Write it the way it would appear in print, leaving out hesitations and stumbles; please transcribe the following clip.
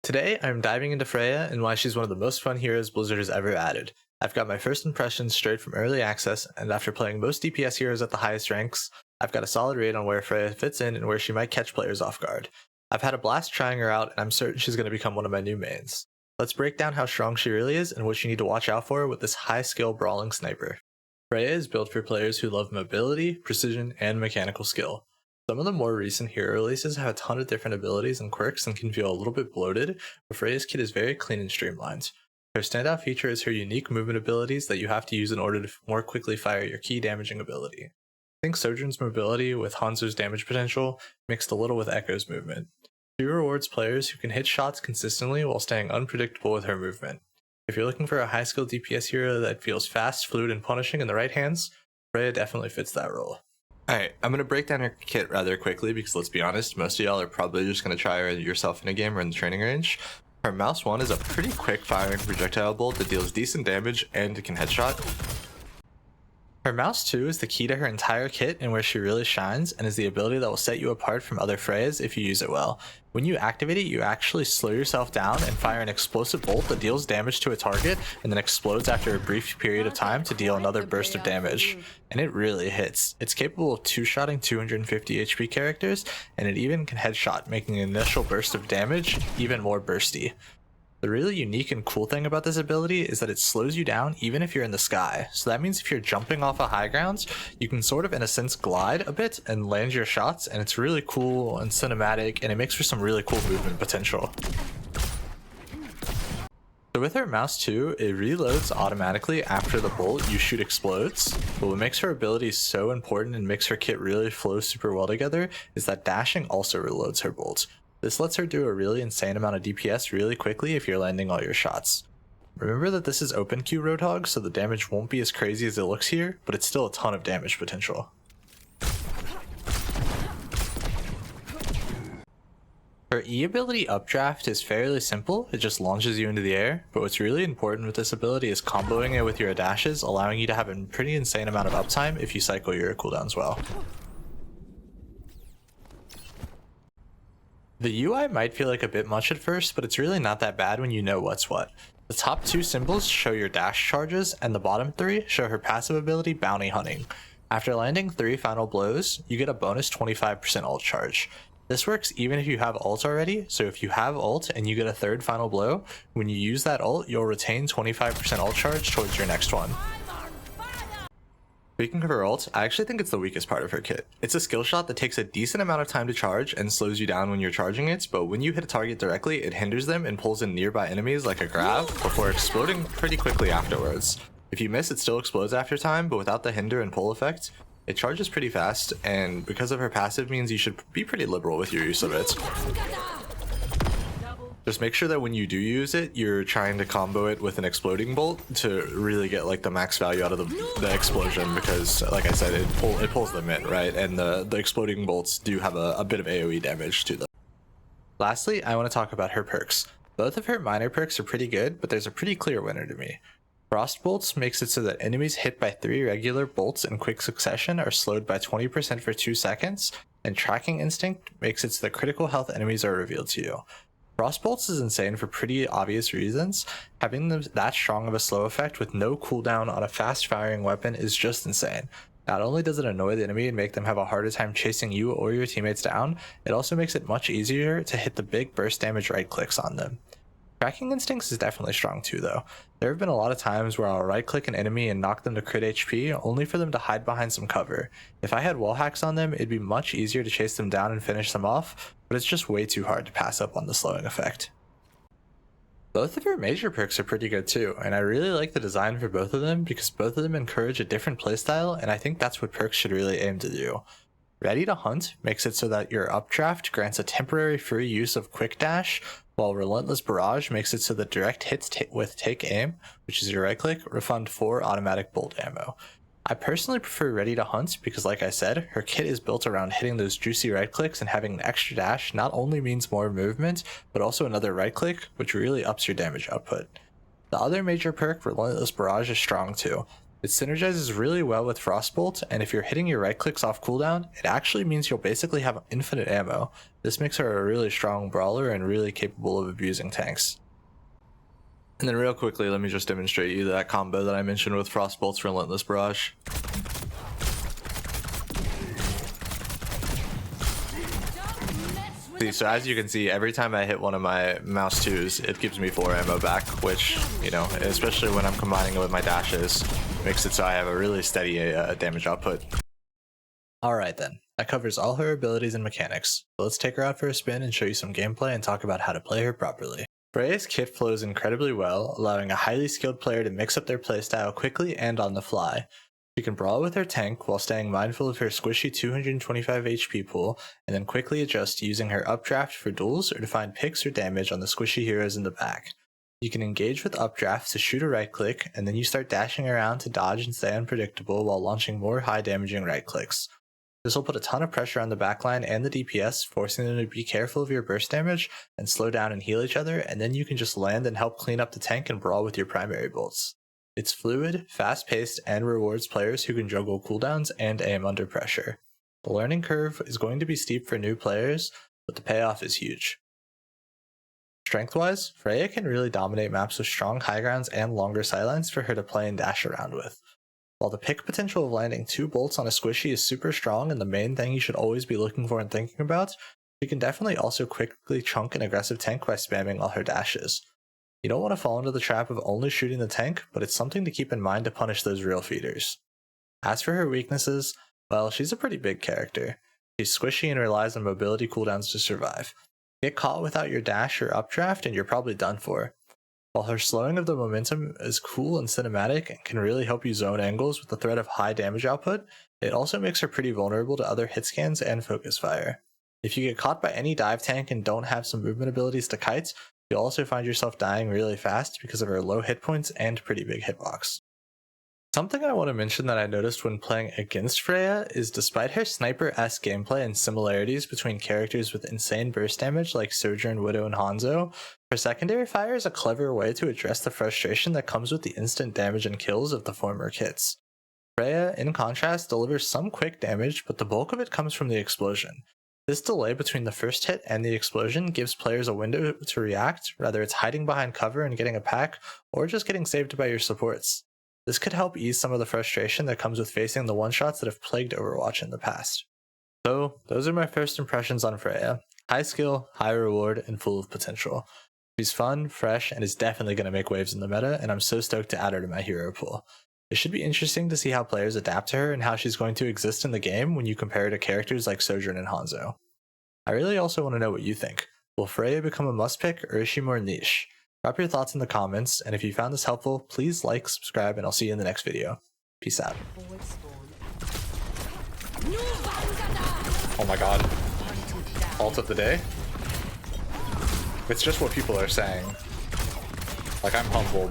Today, I'm diving into Freya and why she's one of the most fun heroes Blizzard has ever added. I've got my first impressions straight from early access, and after playing most DPS heroes at the highest ranks, I've got a solid read on where Freya fits in and where she might catch players off guard. I've had a blast trying her out, and I'm certain she's going to become one of my new mains. Let's break down how strong she really is and what you need to watch out for with this high-skill brawling sniper. Freya is built for players who love mobility, precision, and mechanical skill. Some of the more recent hero releases have a ton of different abilities and quirks and can feel a little bit bloated, but Freya's kit is very clean and streamlined. Her standout feature is her unique movement abilities that you have to use in order to more quickly fire your key damaging ability. Think Sojourn's mobility with Hanzo's damage potential mixed a little with Echo's movement. She rewards players who can hit shots consistently while staying unpredictable with her movement. If you're looking for a high-skill DPS hero that feels fast, fluid, and punishing in the right hands, Freya definitely fits that role. Alright, I'm going to break down her kit rather quickly because let's be honest, most of y'all are probably just going to try her yourself in a game or in the training range. Her Mouse 1 is a pretty quick firing projectile bolt that deals decent damage and can headshot. Her Mouse 2 is the key to her entire kit and where she really shines, and is the ability that will set you apart from other Freyas if you use it well. When you activate it, you actually slow yourself down and fire an explosive bolt that deals damage to a target and then explodes after a brief period of time to deal another burst of damage. And it really hits. It's capable of two-shotting 250 HP characters, and it even can headshot, making an initial burst of damage even more bursty. The really unique and cool thing about this ability is that it slows you down even if you're in the sky. So that means if you're jumping off of high grounds, you can sort of in a sense glide a bit and land your shots, and it's really cool and cinematic, and it makes for some really cool movement potential. So with her Mouse 2, it reloads automatically after the bolt you shoot explodes, but what makes her ability so important and makes her kit really flow super well together is that dashing also reloads her bolts. This lets her do a really insane amount of DPS really quickly if you're landing all your shots. Remember that this is open queue Roadhog, so the damage won't be as crazy as it looks here, but it's still a ton of damage potential. Her E ability Updraft is fairly simple, it just launches you into the air, but what's really important with this ability is comboing it with your dashes, allowing you to have a pretty insane amount of uptime if you cycle your cooldowns well. The UI might feel like a bit much at first, but it's really not that bad when you know what's what. The top two symbols show your dash charges, and the bottom three show her passive ability Bounty Hunting. After landing 3 final blows, you get a bonus 25% ult charge. This works even if you have ult already, so if you have ult and you get a third final blow, when you use that ult, you'll retain 25% ult charge towards your next one. Speaking of her ult, I actually think it's the weakest part of her kit. It's a skill shot that takes a decent amount of time to charge and slows you down when you're charging it, but when you hit a target directly, it hinders them and pulls in nearby enemies like a grab before exploding pretty quickly afterwards. If you miss, it still explodes after time, but without the hinder and pull effect, it charges pretty fast, and because of her passive means you should be pretty liberal with your use of it. Just make sure that when you do use it, you're trying to combo it with an exploding bolt to really get like the max value out of the explosion, because like I said, it pulls them in, right? And the exploding bolts do have a bit of AoE damage to them. Lastly, I want to talk about her perks. Both of her minor perks are pretty good, but there's a pretty clear winner to me. Frost Bolts makes it so that enemies hit by 3 regular bolts in quick succession are slowed by 20% for 2 seconds, and Tracking Instinct makes it so that critical health enemies are revealed to you. Frostbolts is insane for pretty obvious reasons. Having that strong of a slow effect with no cooldown on a fast firing weapon is just insane. Not only does it annoy the enemy and make them have a harder time chasing you or your teammates down, it also makes it much easier to hit the big burst damage right clicks on them. Tracking Instincts is definitely strong too though. There have been a lot of times where I'll right click an enemy and knock them to crit HP only for them to hide behind some cover. If I had wall hacks on them, it'd be much easier to chase them down and finish them off, but it's just way too hard to pass up on the slowing effect. Both of her major perks are pretty good too, and I really like the design for both of them because both of them encourage a different playstyle, and I think that's what perks should really aim to do. Ready to Hunt makes it so that your Updraft grants a temporary free use of Quick Dash, while Relentless Barrage makes it so that direct hits with Take Aim, which is your right click, refund 4 automatic bolt ammo. I personally prefer Ready to Hunt because, like I said, her kit is built around hitting those juicy right clicks, and having an extra dash not only means more movement, but also another right click, which really ups your damage output. The other major perk, Relentless Barrage, is strong too. It synergizes really well with Frostbolt, and if you're hitting your right clicks off cooldown, it actually means you'll basically have infinite ammo. This makes her a really strong brawler and really capable of abusing tanks. And then real quickly, let me just demonstrate you that combo that I mentioned with Frostbolt's Relentless Barrage. So as you can see, every time I hit one of my mouse 2s, it gives me 4 ammo back, which, you know, especially when I'm combining it with my dashes, makes it so I have a really steady damage output. Alright then, that covers all her abilities and mechanics. So let's take her out for a spin and show you some gameplay and talk about how to play her properly. Freya's kit flows incredibly well, allowing a highly skilled player to mix up their playstyle quickly and on the fly. She can brawl with her tank while staying mindful of her squishy 225 HP pool, and then quickly adjust using her updraft for duels or to find picks or damage on the squishy heroes in the back. You can engage with updraft to shoot a right click, and then you start dashing around to dodge and stay unpredictable while launching more high damaging right clicks. This will put a ton of pressure on the backline and the DPS, forcing them to be careful of your burst damage and slow down and heal each other, and then you can just land and help clean up the tank and brawl with your primary bolts. It's fluid, fast-paced, and rewards players who can juggle cooldowns and aim under pressure. The learning curve is going to be steep for new players, but the payoff is huge. Strength-wise, Freya can really dominate maps with strong high grounds and longer sidelines for her to play and dash around with. While the pick potential of landing 2 bolts on a squishy is super strong and the main thing you should always be looking for and thinking about, she can definitely also quickly chunk an aggressive tank by spamming all her dashes. You don't want to fall into the trap of only shooting the tank, but it's something to keep in mind to punish those real feeders. As for her weaknesses, well, she's a pretty big character. She's squishy and relies on mobility cooldowns to survive. Get caught without your dash or updraft and you're probably done for. While her slowing of the momentum is cool and cinematic and can really help you zone angles with the threat of high damage output, it also makes her pretty vulnerable to other hit scans and focus fire. If you get caught by any dive tank and don't have some movement abilities to kite, you'll also find yourself dying really fast because of her low hit points and pretty big hitbox. Something I want to mention that I noticed when playing against Freya is despite her sniper-esque gameplay and similarities between characters with insane burst damage like Sojourn, Widow, and Hanzo, her secondary fire is a clever way to address the frustration that comes with the instant damage and kills of the former kits. Freya, in contrast, delivers some quick damage, but the bulk of it comes from the explosion. This delay between the first hit and the explosion gives players a window to react, whether it's hiding behind cover and getting a pack, or just getting saved by your supports. This could help ease some of the frustration that comes with facing the one-shots that have plagued Overwatch in the past. So, those are my first impressions on Freya. High skill, high reward, and full of potential. She's fun, fresh, and is definitely going to make waves in the meta, and I'm so stoked to add her to my hero pool. It should be interesting to see how players adapt to her and how she's going to exist in the game when you compare her to characters like Sojourn and Hanzo. I really also want to know what you think. Will Freya become a must pick or is she more niche? Drop your thoughts in the comments, and if you found this helpful, please like, subscribe, and I'll see you in the next video. Peace out. Oh my god. Ult of the day? It's just what people are saying. Like, I'm humbled.